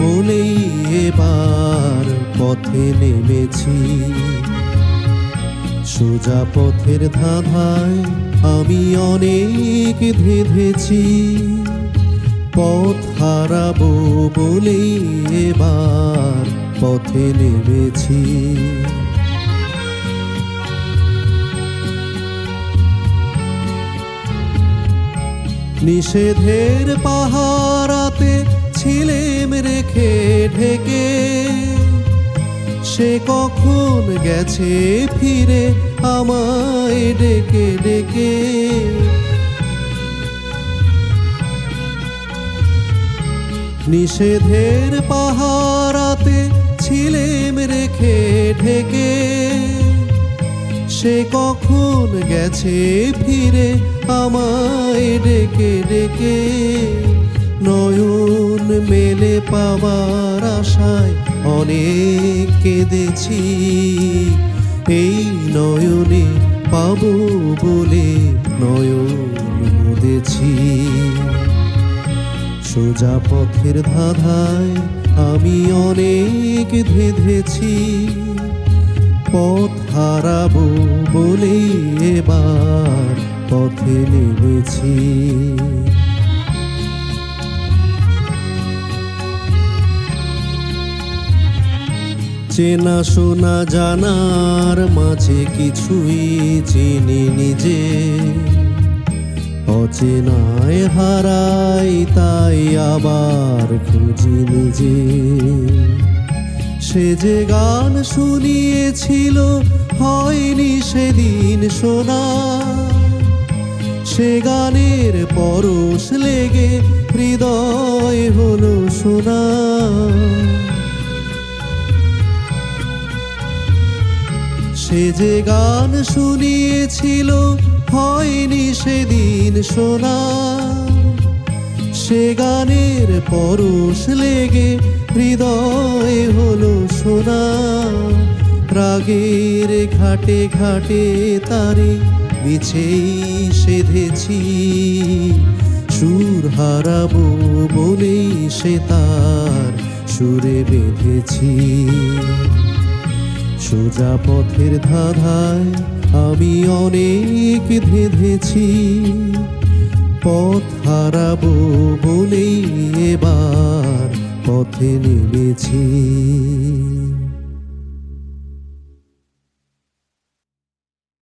বলেই এবার পথে নেমেছি। সোজা পথের ধাঁধায় আমি অনেক ধেঁধেছি। পথ হারাবো বলেই এবার পথে নেমেছি। নিষেধের পাহারাতে ছিলেম রেখে ঢেকে, সে কখন গেছে ফিরে আমায় ডেকে ডেকে। নিষেধের পাহারাতে ছিলেম রেখে ঢেকে, সে কখন গেছে ফিরে আমায় ডেকে ডেকে। নয়ন মেলে পাবার আশায় অনেক কেঁদেছি। এই নয়নে পাবো বলে নয়ন মুদেছি। সোজা পথের ধাঁধায় আমি অনেক ধেঁধেছি। পথ হারাবো বলেই এবার পথে নেমেছি। চেনা শোনা জানার মাঝে কিছুই চিনি নিজে, অচেনায় হারাই তাই আবার খুঁজি নিজে। সে যে গান শুনিয়েছিল হয়নি সেদিন শোনা, সে গানের পরশ লেগে হৃদয় হলো শোনা। সে যে গান শুনিয়েছিল হয়নি সেদিন শোনা, সে গানের পরশ লেগে হৃদয় হলো শোনা। রাগের ঘাটে ঘাটে তারে মিছেই সেধেছি। সুর হারাবো বলেই সে তার সুরে বেঁধেছি। সোজা পথের ধাঁধায় আমি অনেক ধেঁধেছি। পথ হারাবো বলেই এবার পথে নেমেছি।